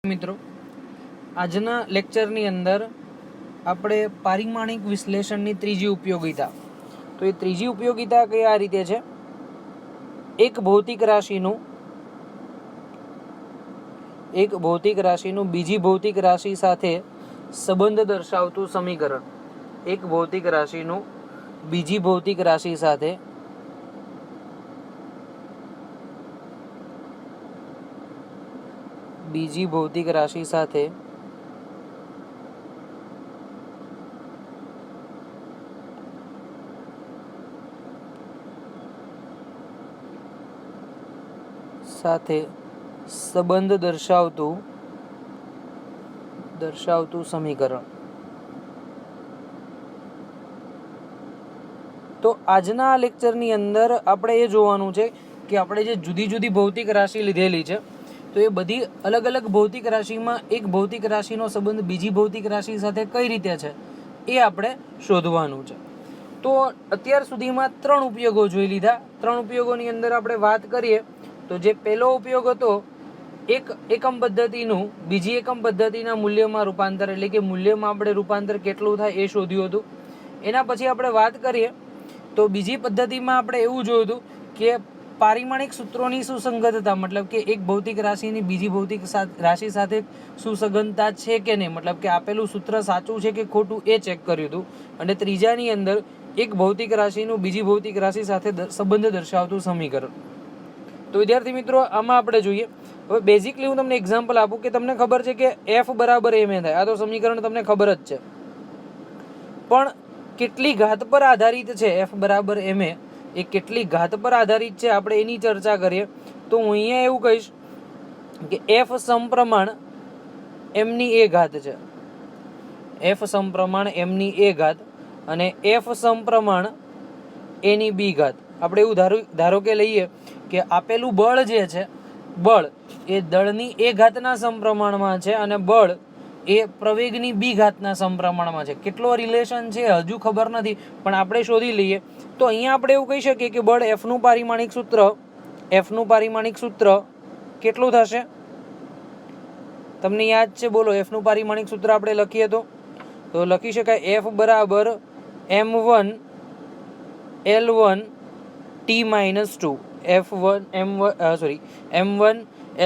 મિત્રો, આજના લેક્ચરની અંદર આપણે પારિમાણિક વિશ્લેષણની ત્રીજી ઉપયોગિતા. તો એ ત્રીજી ઉપયોગિતા કઈ આ રીતે છે: એક ભૌતિક રાશિનું બીજી ભૌતિક રાશિ સાથે સંબંધ દર્શાવતું સમીકરણ. એક ભૌતિક રાશિનું બીજી ભૌતિક રાશિ સાથે સંબંધ દર્શાવતું સમીકરણ. તો આજના લેક્ચરની અંદર આપણે એ જોવાનું છે કે આપણે જે જુદી જુદી ભૌતિક રાશિ લીધેલી છે, તો એ બધી અલગ અલગ ભૌતિક રાશિમાં એક ભૌતિક રાશિનો સંબંધ બીજી ભૌતિક રાશિ સાથે કઈ રીતે છે એ આપણે શોધવાનું છે. તો અત્યાર સુધીમાં 3 ઉપયોગો જોઈ લીધા. 3 ઉપયોગોની અંદર આપણે વાત કરીએ તો જે પહેલો ઉપયોગ હતો, એક એકમ પદ્ધતિનું બીજી એકમ પદ્ધતિના મૂલ્યમાં રૂપાંતર, એટલે કે મૂલ્યમાં આપણે રૂપાંતર કેટલું થાય એ શોધ્યું હતું. એના પછી આપણે વાત કરીએ તો બીજી પદ્ધતિમાં આપણે એવું જોયું હતું કે પારિમાણિક સૂત્રોની સુસંગતતા, મતલબ કે એક ભૌતિક રાશિની બીજી ભૌતિક રાશિ સાથે સુસંગતતા છે કે નહીં, મતલબ કે આપેલું સૂત્ર સાચું છે કે ખોટું એ ચેક કર્યું હતું. અને ત્રીજાની અંદર એક ભૌતિક રાશિનું બીજી ભૌતિક રાશિ સાથે સંબંધ દર્શાવતું સમીકરણ. તો વિદ્યાર્થી મિત્રો, આમાં આપણે જોઈએ. હવે બેઝિકલી હું તમને એક્ઝામ્પલ આપું કે તમને ખબર છે કે F બરાબર ma થાય. આ તો સમીકરણ તમને ખબર જ છે, પણ કેટલી ઘાત પર આધારિત છે F બરાબર ma, એ કેટલી ઘાત પર આધારિત છે આપણે એની ચર્ચા કરીએ. તો હું અહીંયા એવું કહીશ કે F સમપ્રમાણ mની a ઘાત છે, F સમપ્રમાણ mની a ઘાત અને F સમપ્રમાણ a ની b ઘાત. આપણે એવું ધારો કે લઈએ કે આપેલું બળ જે છે, બળ એ દળની a ઘાતના સમપ્રમાણમાં છે અને બળ એ પ્રવેગની b ઘાતના સમપ્રમાણમાં છે. કેટલો રિલેશન છે હજુ ખબર નથી, પણ આપણે શોધી લઈએ. તો અહીંયા આપણે એવું કહી શકીએ કે બળ Fનું પારિમાણિક સૂત્ર કેટલું થશે? તમને યાદ છે? બોલો. Fનું પારિમાણિક સૂત્ર આપણે લખીએ તો લખી શકાય F બરાબર m1 L1 T-2. m1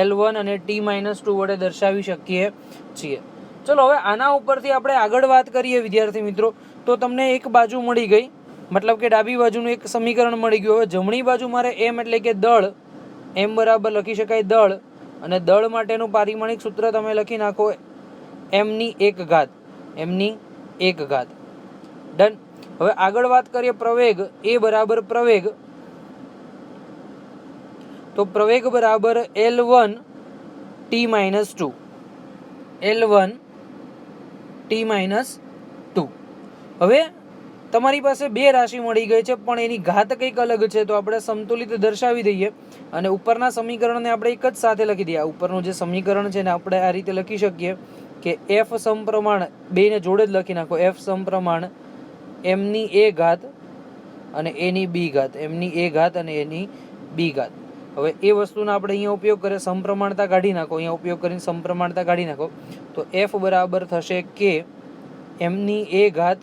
L1 અને T-2 વડે દર્શાવી શકીએ છીએ. ચલો હવે આના ઉપરથી આપણે આગળ વાત કરીએ વિદ્યાર્થી મિત્રો. તો તમને એક બાજુ મળી ગઈ, મતલબ કે ડાબી બાજુનું એક સમીકરણ મળી ગયું. હવે જમણી બાજુ મારે m એટલે કે દળ, m બરાબર લખી શકાય દળ, અને દળ માટેનું પારિમાણિક સૂત્ર તમે લખી નાખો mની 1 ઘાત. ડન. હવે આગળ વાત કરીએ પ્રવેગ, a બરાબર પ્રવેગ, તો પ્રવેગ બરાબર L1 T-2. હવે તમારી પાસે બે રાશિ મળી ગઈ છે, પણ એની ઘાત કંઈક અલગ છે. તો આપણે સમતુલિત દર્શાવી દઈએ અને ઉપરના સમીકરણને આપણે એક જ સાથે લખી દઈએ. ઉપરનું જે સમીકરણ છે ને આપણે આ રીતે લખી શકીએ કે F સમપ્રમાણ, બેને જોડે જ લખી નાખો, F સમપ્રમાણ mની a ઘાત અને a ની b ઘાત, mની a ઘાત અને a ની b ઘાત. હવે એ વસ્તુનો આપણે અહીંયા ઉપયોગ કરીએ, સમપ્રમાણતા કાઢી નાખો. અહીંયા ઉપયોગ કરીને સમપ્રમાણતા કાઢી નાખો તો F બરાબર થશે કે mની a ઘાત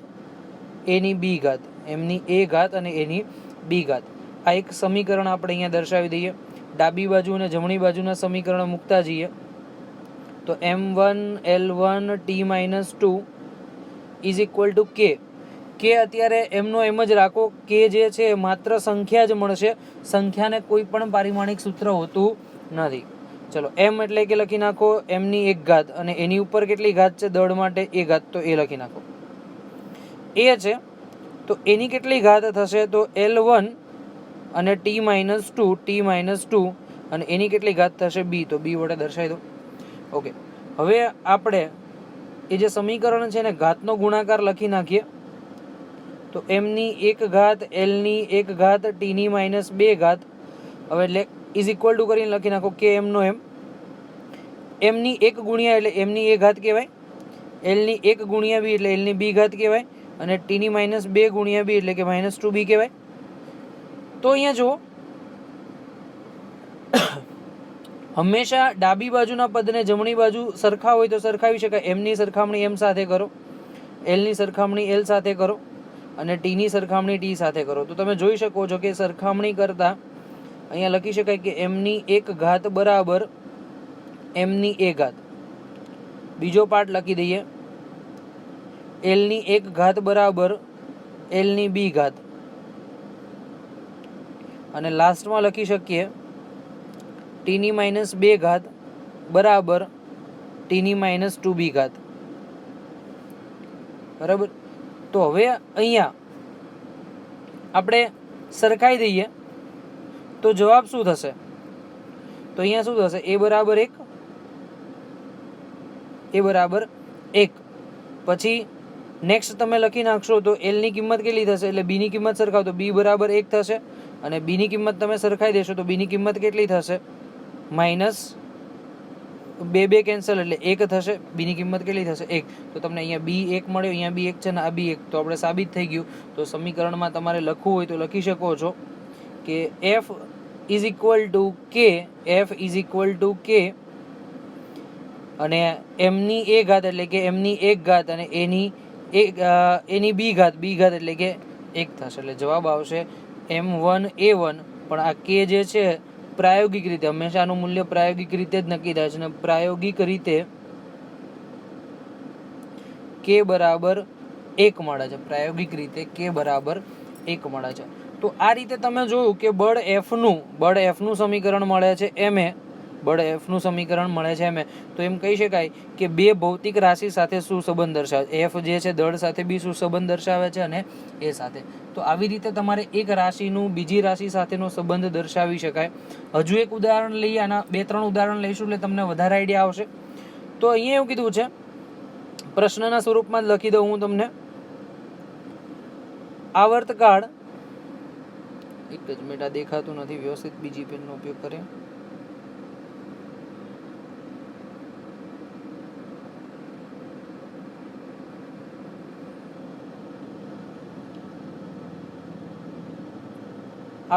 a ની b ઘાત, mની a ઘાત અને a ની b ઘાત. આ એક સમીકરણ આપણે અહીંયા દર્શાવી દઈએ. ડાબી બાજુ અને જમણી બાજુના સમીકરણો મૂકતા જઈએ તો m1 L1 T-2 is equal to k. અત્યારે એમનો એમ જ રાખો. કે જે છે માત્ર સંખ્યા જ મળશે, સંખ્યાને કોઈ પણ પારિમાણિક સૂત્ર હોતું નથી. ચલો, m એટલે કે લખી નાખો mની 1 ઘાત અને એની ઉપર કેટલી ઘાત છે દળ માટે? a ઘાત, તો એ લખી નાખો. a છે તો એની કેટલી ઘાત થશે? તો L1 અને T-2 અને એની કેટલી ઘાત થશે? b, તો b વડે દર્શાવી દો. ઓકે. હવે આપણે એ જે સમીકરણ છે ને ઘાતનો ગુણાકાર લખી નાખીએ તો mની 1 ઘાત Lની 1 ઘાત T-2 ઘાત. હવે ઇઝ ઇક્વલ ટુ કરીને લખી નાખો કે mનો m. mની 1 ગુણ્યા એટલે mની a ઘાત કહેવાય, Lની 1 ગુણ્યા b એટલે Lની b ઘાત કહેવાય, અને T-2 ગુણ્યા b એટલે કે -2b કહેવાય. તો અહીંયા જુઓ, હંમેશા ડાબી બાજુના પદને જમણી બાજુ સરખા હોય તો સરખાવી શકાય. એમની સરખામણી એમ સાથે કરો, એલની સરખામણી એલ સાથે કરો અને ટીની સરખામણી ટી સાથે કરો. તો તમે જોઈ શકો છો કે સરખામણી કરતાં અહીંયા લખી શકાય કે એમની એક ઘાત બરાબર એમની એ ઘાત. બીજો પાર્ટ લખી દઈએ, એલની એક ઘાત બરાબર એલની બી ઘાત. અને લાસ્ટમાં લખી શકીએ ટીની માઇનસ બે ઘાત બરાબર ટીની માઇનસ ટુ બી ઘાત. બરાબર. તો હવે અહીંયા આપણે સરખાઈ દઈએ તો જવાબ શું થશે? તો અહીંયા શું થશે? એ બરાબર 1, એ બરાબર 1. પછી નેક્સ્ટ તમે લખી નાખશો તો એલની કિંમત કેટલી થશે? એટલે બીની કિંમત સરખાવ તો બી બરાબર 1 થશે અને બીની કિંમત તમે સરખાઈ દેશો તો બીની કિંમત કેટલી થશે? માઇનસ 2 કેન્સલ એટલે 1 થશે. બીની કિંમત કેટલી થશે? 1. તો તમને અહીંયા બી 1 મળ્યો, અહીંયા બી 1 છે ને આ બી 1. તો આપણે સાબિત થઈ ગયું. તો સમીકરણમાં તમારે લખવું હોય તો લખી શકો છો કે એફ ઇઝ ઇક્વલ ટુ કે, એફ ઇઝ ઇક્વલ ટુ કે અને એમની એ ઘાત એટલે કે એમની એક ઘાત અને એની બી ઘાત એટલે કે 1 થશે. એટલે જવાબ આવશે M1A1. પણ આ કે જે છે પ્રાયોગિક રીતે હંમેશા આનું મૂલ્ય પ્રાયોગિક રીતે જ નક્કી થાય છે અને પ્રાયોગિક રીતે કે બરાબર 1 મળે છે. પ્રાયોગિક રીતે કે બરાબર 1 મળે છે. તો આ રીતે તમે જોયું કે બળ એફનું સમીકરણ મળે છે એમ સમીકરણ મળે છે એમ. તો એમ કહી શકાય કે બે ભૌતિક રાશિ સાથે શું સંબંધ દર્શાવે છે? એફ જે છે દળ સાથે બી શું સંબંધ દર્શાવે છે અને એ સાથે. તો આવી રીતે તમારે એક રાશિનું બીજી રાશિ સાથેનો સંબંધ દર્શાવી શકાય. હજુ એક ઉદાહરણ લઈએ, આના 2-3 ઉદાહરણ લઈશું એટલે તમને વધારે આઈડિયા આવશે. તો અહીંયા એવું કીધું છે, પ્રશ્નના સ્વરૂપમાં જ લખી દઉં હું તમને. આવર્તકાળ, એક જ મિનિટ, આ દેખાતું નથી વ્યવસ્થિત, બીજી પેનનો ઉપયોગ કરે.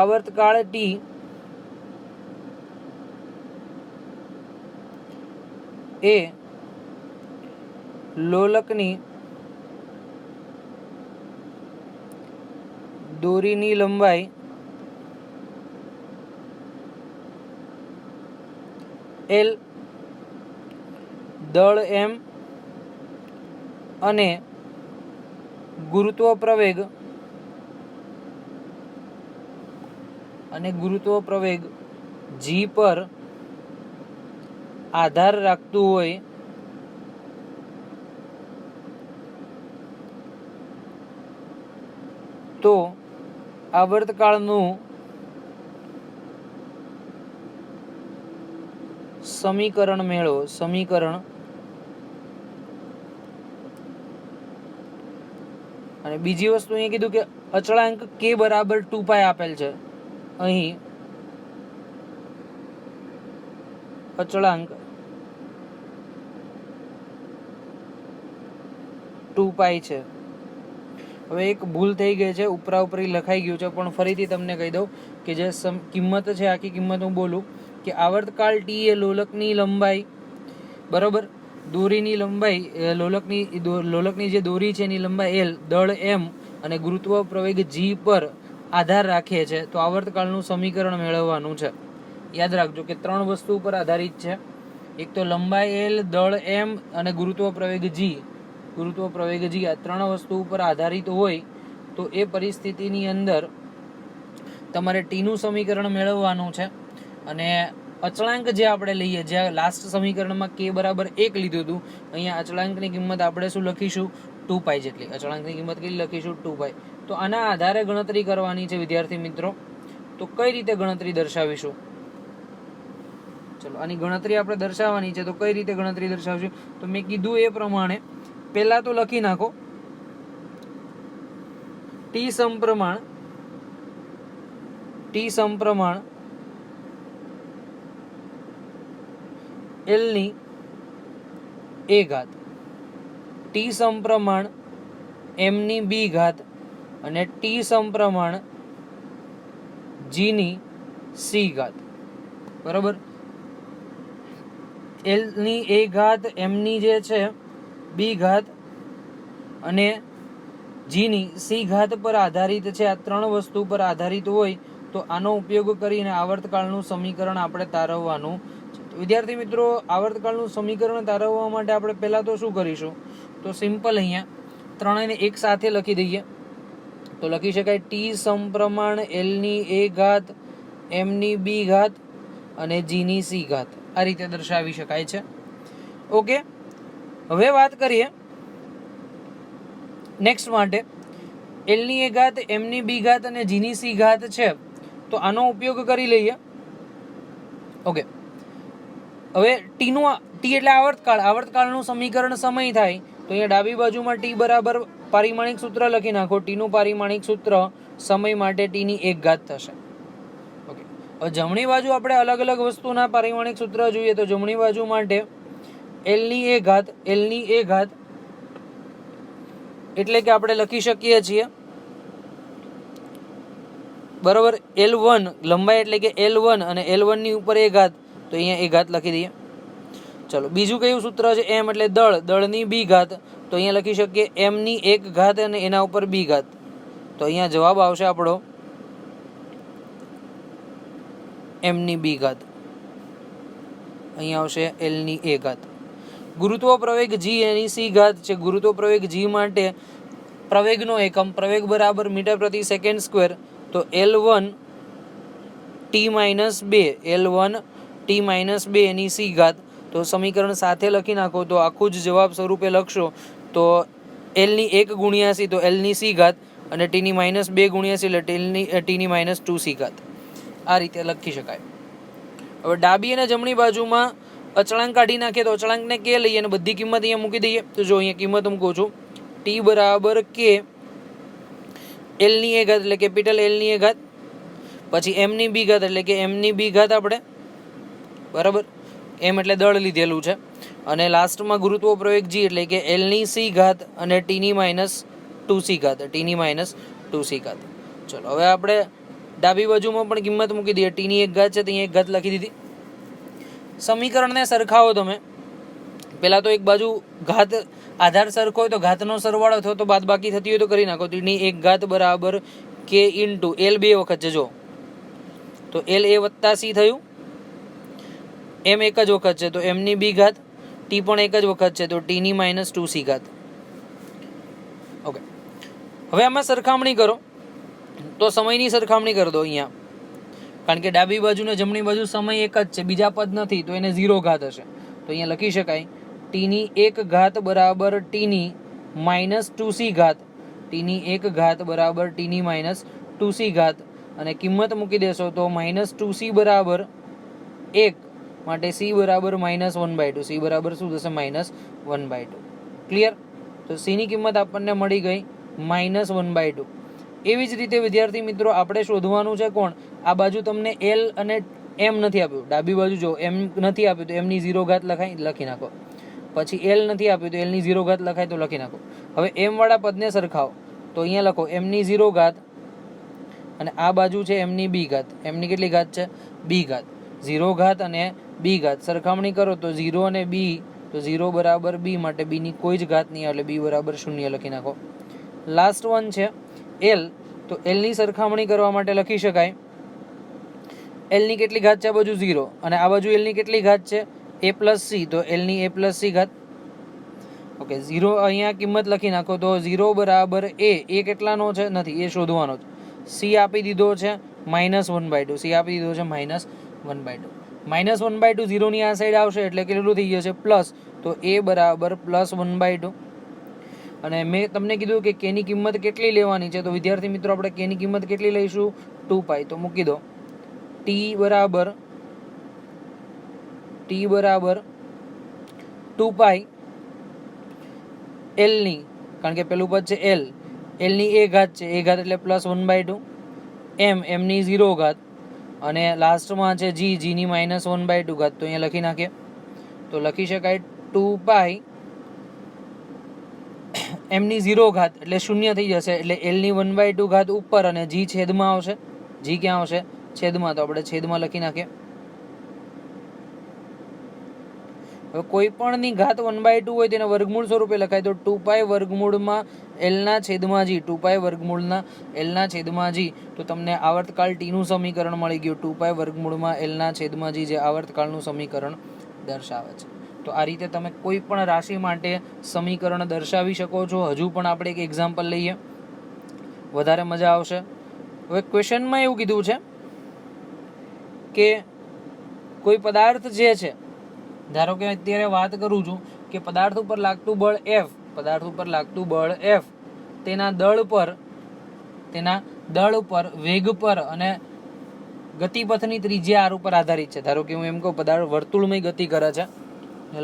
આવર્તકાળ ટી એ લોલકની દોરીની લંબાઈ L, દળ M અને ગુરુત્વ પ્રવેગ G પર આધાર રાખતું હોય તો આવર્તકાળનું સમીકરણ મેળવો. અને બીજી વસ્તુ અહીંયા કીધું કે અચળાંક k બરાબર 2π આપેલ છે. અહીં અચળાંક 2π છે. હવે એક ભૂલ થઈ ગઈ છે, ઉપરી લખાઈ ગયું છે, પણ ફરીથી તમને કહી દઉં કે જે કિંમત છે આખી કિંમત હું બોલું કે આવર્તકાળ ટી એ લોલકની લંબાઈ બરોબર, દોરીની લંબાઈ લોલકની જે દોરી છે એની લંબાઈ L, દળ M અને ગુરુત્વ પ્રવેગ G પર આધાર રાખે છે. તો આવર્તકાળનું સમીકરણ મેળવવાનું છે. યાદ રાખજો કે 3 વસ્તુ ઉપર આધારિત છે. એક તો લંબાઈ L, દળ M અને ગુરુત્વ પ્રવેગ G. આ 3 વસ્તુ ઉપર આધારિત હોય તો એ પરિસ્થિતિની અંદર તમારે ટીનું સમીકરણ મેળવવાનું છે. અને અચળાંક જે આપણે લઈએ, જ્યાં લાસ્ટ સમીકરણમાં k બરાબર 1 લીધું હતું, અહીંયા અચળાંકની કિંમત આપણે શું લખીશું? 2π જેટલી. અચળાંકની કિંમત કેટલી લખીશું? 2π. તો આના આધારે ગણતરી કરવાની છે વિદ્યાર્થી મિત્રો. તો કઈ રીતે ગણતરી દર્શાવીશું? ચલો, આની ગણતરી આપણે દર્શાવવાની છે. તો કઈ રીતે ગણતરી દર્શાવશું? તો મેં કીધું એ પ્રમાણે પહેલા તો લખી નાખો ટી સમપ્રમાણ L ની એ ઘાત, ટી સમપ્રમાણ M ની બી ઘાત અને ટી સમપ્રમાણ G ની સી ઘાત. બરાબર. એલની એ ઘાત એમની જે છે બી ઘાત અને જીની સી ઘાત પર આધારિત છે. આ ત્રણ વસ્તુ પર આધારિત હોય તો આનો ઉપયોગ કરીને આવર્તકાળનું સમીકરણ આપણે તારવવાનું છે. તો વિદ્યાર્થી મિત્રો, આવર્તકાળનું સમીકરણ તારવવા માટે આપણે પહેલાં તો શું કરીશું, તો સિમ્પલ અહીંયા ત્રણેયને એક સાથે લખી દઈએ. તો લખી શકાય ટી સમપ્રમાણ એલની એ ઘાત એમની બી ઘાત અને જીની સી ઘાત. આ રીતે દર્શાવી શકાય છે. ઓકે, હવે વાત કરીએ નેક્સ્ટ માટે. એલની એ ઘાત એમની બી ઘાત અને જીની સી ઘાત છે, તો આનો ઉપયોગ કરી લઈએ. ઓકે, હવે ટી એટલે આવર્તકાળનું સમીકરણ સમય થાય તો અહીંયા ડાબી બાજુમાં ટી બરાબર પારિમાણિક સૂત્ર લખી નાખો. ટીનું પારિમાણિક સૂત્ર સમય માટે ટીની એક ઘાત થશે. ઓકે, હવે જમણી બાજુ આપણે અલગ અલગ વસ્તુના પારિમાણિક સૂત્ર જોઈએ. તો જમણી બાજુ માટે એલની એ ઘાત એટલે કે આપણે લખી શકીએ છીએ બરાબર L1 લંબાઈ એટલે કે L1 અને L1 ની ઉપર એ ઘાત, તો અહીંયા એ ઘાત લખી દઈએ. ચલો, બીજું કયું સૂત્ર છે? એમ એટલે દળની બી ઘાત, તો અહીંયા લખી શકીએ એમ ની એક ઘાત અને એના ઉપર બી ઘાત. તો અહીંયા જવાબ આવશે આપણો એમ ની બી ઘાત. અહીંયા આવશે એલ ની એ ઘાત. ગુરુત્વ પ્રવેગ જી એની સી ઘાત છે. ગુરુત્વ પ્રવેગ જી માટે પ્રવેગનો એકમ પ્રવેગ બરાબર મીટર પ્રતિ સેકન્ડ સ્ક્વેર. તો L1 T-2 એની સી ઘાત. તો સમીકરણ સાથે લખી નાખો. તો આખું જ જવાબ સ્વરૂપે લખશો તો L ની 1 ગુણ્યા સી તો L ની સી ઘાત અને T ની -2 ગુણ્યા સી એટલે T ની -2 સી ઘાત. આ રીતે લખી શકાય. હવે ડાબી અને જમણી બાજુમાં અચળાંક કાઢી નાખીએ. તો અચળાંકને કે લઈએ અને બધી કિંમત અહીંયા મૂકી દઈએ. તો જો અહીંયા કિંમત મૂકું છું, ટી બરાબર કે એલની એ ઘાત એટલે કેપિટલ એલની એ ઘાત, પછી એમની બી ઘાત એટલે કે એમની બી ઘાત આપણે બરાબર, એમ એટલે દળ લીધેલું છે, અને લાસ્ટમાં ગુરુત્વ પ્રવેગ જી એટલે કે એલની સી ઘાત અને ટીની -2 સી ઘાત. ચલો, હવે આપણે ડાબી બાજુમાં પણ કિંમત મૂકી દઈએ. ટીની એક ઘાત છે તો અહીંયા એક ઘાત લખી દીધી. સમીકરણને સરખાવો તમે. પહેલાં તો એક બાજુ ઘાત આધાર સરખો હોય તો ઘાતનો સરવાળો થયો તો બાદબાકી થતી હોય તો કરી નાખો. ટીની એક ઘાત બરાબર કે ઇન્ટુ એલ 2 વખત છે. જો તો એલ એ વત્તા સી થયું, એમ એક જ વખત છે તો એમની બી ઘાત, ટી પણ એક જ વખત છે તો ટીની -2 સી ઘાત. ઓકે, હવે આમાં સરખામણી કરો તો સમયની સરખામણી કરી દો અહીંયા, કારણ કે ડાબી બાજુ ને જમણી બાજુ સમય એક જ છે, બીજા પદ નથી, તો એને 0 ઘાત હશે. તો અહીંયા લખી શકાય ટીની એક ઘાત બરાબર ટીની -2 સી ઘાત. ટીની એક ઘાત બરાબર ટીની -2 સી ઘાત, અને કિંમત મૂકી દેશો તો -2 સી બરાબર 1 માટે સી બરાબર -1/2. સી બરાબર શું થશે? -1/2. ક્લિયર? તો સીની કિંમત આપણને મળી ગઈ -1/2. એવી જ રીતે વિદ્યાર્થી મિત્રો આપણે શોધવાનું છે કોણ? આ બાજુ તમને એલ અને એમ નથી આપ્યું, ડાબી બાજુ જો એમ નથી આપ્યું તો એમની 0 ઘાત લખી નાખો. પછી એલ નથી આપ્યું તો એલની 0 ઘાત લખાય તો લખી નાખો. હવે એમ વાળા પદને સરખાવો તો અહીંયા લખો એમની 0 ઘાત અને આ બાજુ છે એમની બી ઘાત. એમની કેટલી ઘાત છે? બી ઘાત. 0 ઘાત અને બી ઘાત સરખામણી કરો તો 0 અને બી, તો 0 બરાબર બી માટે બીની કોઈ જ ઘાત નહીં, એટલે બી બરાબર 0 લખી નાખો. લાસ્ટ વન છે એલ. તો એલની સરખામણી કરવા માટે લખી શકાય એલની કેટલી ઘાત છે? આ બાજુ 0 અને આ બાજુ એલની કેટલી ઘાત છે? a plus C. તો એલની a પ્લસ સી ઘાત. ઓકે, 0 અહીંયા કિંમત લખી નાખો તો 0 બરાબર એ કેટલાનો છે? નથી, એ શોધવાનો છે. સી આપી દીધો છે -1/2. સી આપી દીધો છે -1/2. -1/2 0 ની આ સાઈડ આવશે એટલે કેટલું થઈ જશે? પ્લસ. તો એ બરાબર +1/2. અને મેં તમને કીધું કે કેની કિંમત કેટલી લેવાની છે, તો વિદ્યાર્થી મિત્રો આપણે કેની કિંમત કેટલી લઈશું? 2π. તો મૂકી દો ટી બરાબર 2π એલની, કારણ કે પેલું પદ છે એલ, એલની એ ઘાત છે, એ ઘાત એટલે +1/2, એમની 0 ઘાત, અને લાસ્ટમાં છે જીની -1/2 ઘાત. તો અહીંયા લખી નાખીએ તો લખી શકાય 2π એમની 0 ઘાત એટલે 0 થઈ જશે, એટલે એલની 1/2 ઘાત ઉપર અને જી છેદમાં આવશે. જી ક્યાં આવશે? છેદમાં. તો આપણે છેદમાં લખી નાખીએ. હવે કોઈ પણની ઘાત 1/2 હોય તેને વર્ગમૂળ સ્વરૂપે લખાય તો 2π વર્ગમૂળમાં એલના છેદમાં જી, 2π વર્ગમૂળના એલના છેદમાં જી, તો તમને આવર્તકાળ ટીનું સમીકરણ મળી ગયું. 2π વર્ગમૂળમાં એલના છેદમાં જી જે આવર્તકાળનું સમીકરણ દર્શાવે છે. તો આ રીતે તમે કોઈ પણ રાશિ માટે સમીકરણ દર્શાવી શકો છો. હજુ પણ આપણે એક એક્ઝામ્પલ લઈએ, વધારે મજા આવશે. હવે ક્વેશ્ચનમાં એવું કીધું છે કે કોઈ પદાર્થ જે છે, ધારો કે અત્યારે વાત કરું છું કે પદાર્થ ઉપર લાગતું બળ F, પદાર્થ ઉપર લાગતું બળ F તેના દળ પર, વેગ પર અને ગતિપથની ત્રિજ્યા r ઉપર આધારિત છે. ધારો કે હું એમ કહું પદાર્થ વર્તુળમય ગતિ કરે છે,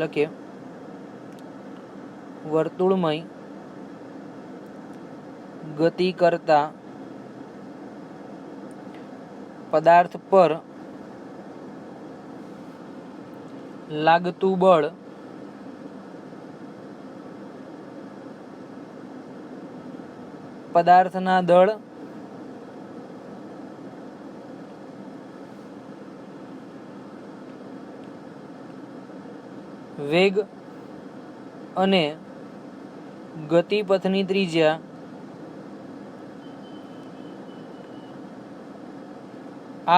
લખીએ વર્તુળમય ગતિ કરતા પદાર્થ પર લાગતું બળ પદાર્થના દળ વેગ અને ગતિપથની ત્રિજ્યા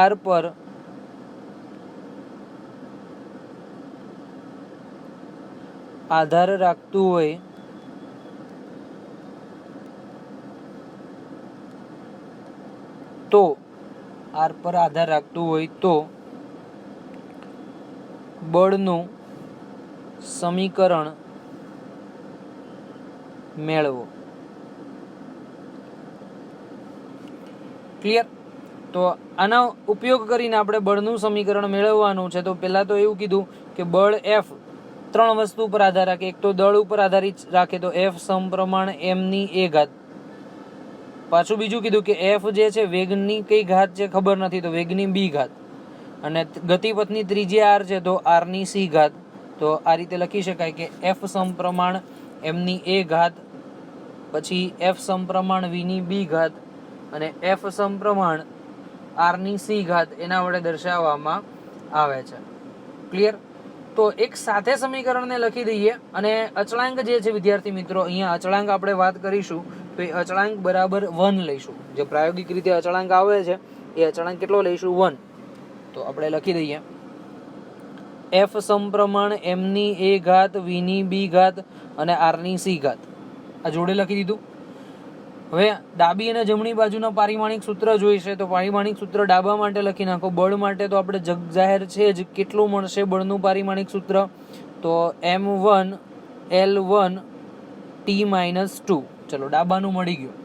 r પર આધાર રાખતું હોય તો બળનું સમીકરણ મેળવો. ક્લિયર? તો આનો ઉપયોગ કરીને આપણે બળનું સમીકરણ મેળવવાનું છે. તો પહેલા તો એવું કીધું કે બળ F 3 વસ્તુ ઉપર આધાર રાખે. એક તો દળ ઉપર આધારિત રાખે તો F સમપ્રમાણ mની a ઘાત. પાછું બીજું કીધું કે F જે છે વેગની કઈ ઘાત છે ખબર નથી, તો વેગની b ઘાત, અને ગતિપથની ત્રિજ્યા r છે તો r ની c ઘાત. તો આ રીતે લખી શકાય કે F સમપ્રમાણ mની a ઘાત, પછી F સમપ્રમાણ v ની b ઘાત અને F સમપ્રમાણ r ની c ઘાત એના વડે દર્શાવવામાં આવે છે. ક્લિયર? તો એક સાથે સમીકરણને લખી દઈએ અને અચળાંક જે છે વિદ્યાર્થી મિત્રો, અહીંયા અચળાંક આપણે વાત કરીશું તો એ અચળાંક બરાબર 1 લઈશું. જે પ્રાયોગિક રીતે અચળાંક આવે છે એ અચળાંક કેટલો લઈશું? 1. તો આપણે લખી દઈએ F સમપ્રમાણ mની a ઘાત, v ની b ઘાત અને r ની c ઘાત. આ જોડે લખી દીધું. હવે ડાબી અને જમણી બાજુના પારિમાણિક સૂત્ર જોઈશે તો પારિમાણિક સૂત્ર ડાબા માટે લખી નાખો. બળ માટે તો આપણે જગ જાહેર છે જ, કેટલું મળશે બળનું પારિમાણિક સૂત્ર? તો m1 L1 T-2. ચલો ડાબાનું મળી ગયું.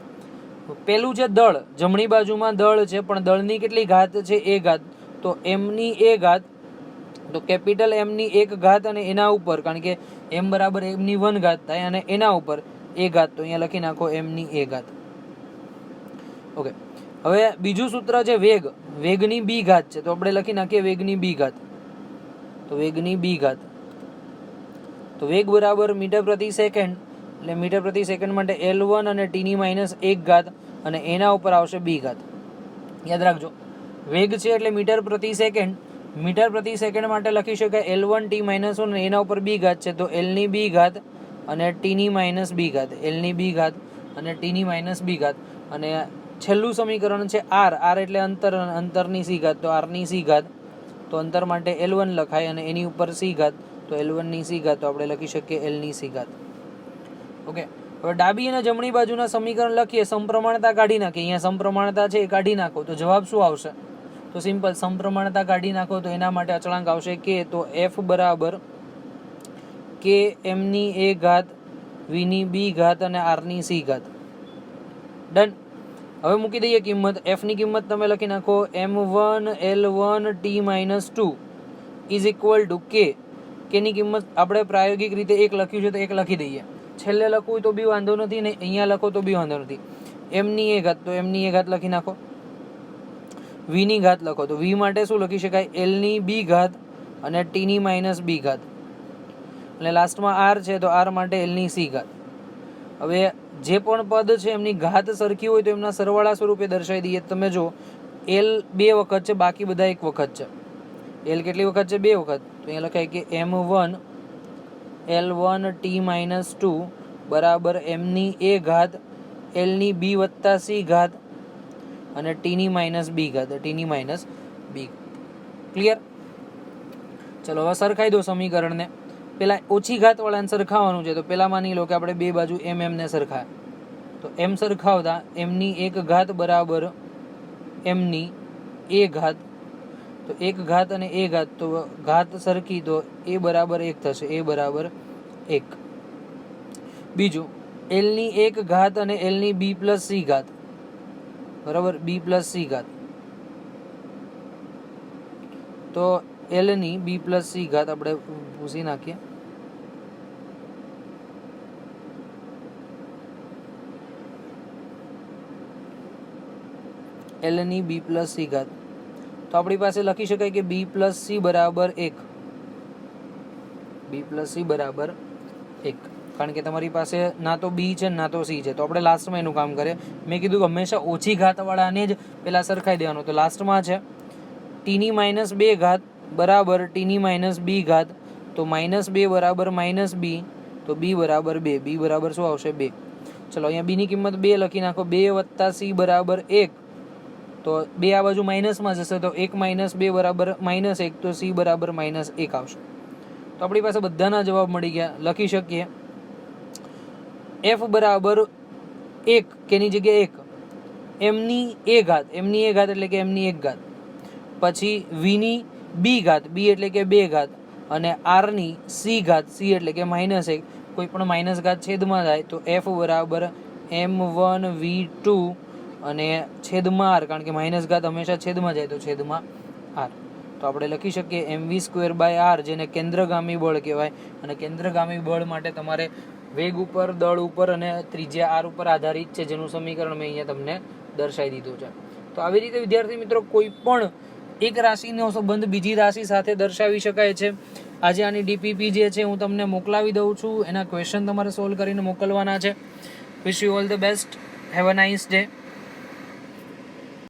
પેલું છે દળ, જમણી બાજુમાં દળ છે પણ દળની કેટલી ઘાત છે? a ઘાત. તો mની a ઘાત, તો કેપિટલ mની 1 ઘાત અને એના ઉપર, કારણ કે m બરાબર mની 1 ઘાત થાય અને એના ઉપર a ઘાત, તો અહીંયા લખી નાખો mની a ઘાત. ઓકે. હવે બીજું સૂત્ર છે વેગ, વેગની b ઘાત છે તો આપણે લખી નાખીએ વેગની b ઘાત. તો વેગની b ઘાત, તો વેગ બરાબર મીટર પ્રતિ સેકન્ડ, એટલે મીટર પ્રતિ સેકન્ડ માટે L1 અને t-1 ઘાત અને એના ઉપર આવશે b ઘાત. યાદ રાખજો, વેગ છે એટલે મીટર પ્રતિ સેકન્ડ, મીટર પ્રતિ સેકન્ડ માટે લખી શકાય L1 t-1 અને એના ઉપર b ઘાત છે તો L ની b ઘાત અને t-b ઘાત, L ની b ઘાત અને t-b ઘાત. અને છેલ્લું સમીકરણ છે r, r એટલે અંતર, અંતરની c ઘાત, તો r ની c ઘાત. તો અંતર માટે L1 લખાય અને એની ઉપર c ઘાત, તો L1 ની c ઘાત, તો આપણે લખી શકીએ L ની c ઘાત. ઓકે. હવે ડાબી અને જમણી બાજુના સમીકરણ લખીએ, સમપ્રમાણતા કાઢી નાખીએ. અહીંયા સમપ્રમાણતા છે એ કાઢી નાખો તો જવાબ શું આવશે? તો સિમ્પલ, સમપ્રમાણતા કાઢી નાખો તો એના માટે અચળાંક આવશે k. તો F બરાબર k mની a ઘાત, v ની b ઘાત અને r ની c ઘાત. ડન. હવે મૂકી દઈએ કિંમત. F ની કિંમત તમે લખી નાખો m1 L1 T-2 is equal to k. k ની કિંમત આપણે પ્રાયોગિક રીતે 1 લખ્યું છે તો 1 લખી દઈએ. છેલ્લે લખવું તો બી વાંધો નથી ને અહીંયા લખો તો બી વાંધો નથી. mની a ઘાત, તો mની a ઘાત લખી નાખો. v ની ઘાત લખો તો v માટે શું લખી શકાય? L ની b ઘાત અને t-b ઘાત. અને લાસ્ટમાં r છે તો r માટે L ની c ઘાત. હવે જે પણ પદ છે એમની ઘાત સરખી હોય તો એમના સરવાળા સ્વરૂપે દર્શાવી દઈએ. તમે જો L 2 વખત છે, બાકી બધા 1 વખત છે. L કેટલી વખત છે? 2 વખત. તો અહીંયા લખાય કે m1 L1 t માઇનસ 2 બરાબર mની a ઘાત Lની b વત્તા c ઘાત અને tની માઇનસ b ઘાત, tની માઇનસ b. ક્લિયર? ચલો હવે સરખાઈ દો સમીકરણને. પેલા ઓછી ઘાત વાળાને સરખાવવાનું છે, તો પેલા માની લો કે આપણે બે બાજુ m ને સરખાય, તો m સરખાવતા mની 1 ઘાત બરાબર mની a ઘાત, તો 1 ઘાત અને a ઘાત, તો ઘાત સરખી, તો a બરાબર 1 થશે, a બરાબર 1. બીજું Lની 1 ઘાત અને Lની b પ્લસ c ઘાત બરાબર, b પ્લસ c ઘાત, તો Lની b પ્લસ c ઘાત આપણે પૂછી નાખીએ. Lની b પ્લસ c ઘાત, તો આપણી પાસે લખી શકાય કે b પ્લસ c બરાબર 1, b પ્લસ c બરાબર 1, કારણ કે તમારી પાસે ના તો b છે ના તો c છે. તો આપણે લાસ્ટમાં એનું કામ કરીએ. મેં કીધું કે હંમેશા ઓછી ઘાતવાળાને જ પહેલાં સરખાઈ દેવાનું. તો લાસ્ટમાં છે tની માઇનસ 2 ઘાત બરાબર tની માઇનસ b ઘાત, તો માઇનસ 2 બરાબર માઇનસ b, તો b બરાબર 2, b બરાબર શું આવશે? 2. ચલો અહીંયા b ની કિંમત 2 લખી નાખો. 2 વત્તા c બરાબર 1, તો 2 આ બાજુ માઇનસમાં જશે, તો 1 માઇનસ 2 બરાબર માઇનસ 1, તો c બરાબર માઇનસ 1 આવશે. તો આપણી પાસે બધાના જવાબ મળી ગયા. લખી શકીએ f બરાબર 1 કેની જગ્યાએ 1, mની a ઘાત, mની a ઘાત એટલે કે mની 1 ઘાત, પછી vની b ઘાત, b એટલે કે 2 ઘાત, અને rની c ઘાત, c એટલે કે માઇનસ 1. કોઈ પણ માઇનસ ઘાત છેદમાં જાય તો f બરાબર m1 v2 અને છેદમાં r, કારણ કે માઇનસ ઘાત હંમેશા છેદમાં જાય તો છેદમાં r. તો આપણે લખી શકીએ mv²/r, જેને કેન્દ્રગામી બળ કહેવાય. અને કેન્દ્રગામી બળ માટે તમારે વેગ ઉપર, દળ ઉપર અને ત્રિજ્યા r ઉપર આધારિત છે, જેનું સમીકરણ મેં અહીંયા તમને દર્શાવી દીધું છે. તો આવી રીતે વિદ્યાર્થી મિત્રો કોઈ પણ એક રાશિનો સંબંધ બીજી રાશિ સાથે દર્શાવી શકાય છે. આજે આની ડીપીપી જે છે હું તમને મોકલાવી દઉં છું, એના ક્વેશ્ચન તમારે સોલ્વ કરીને મોકલવાના છે. Wish you all the best. Have a nice day.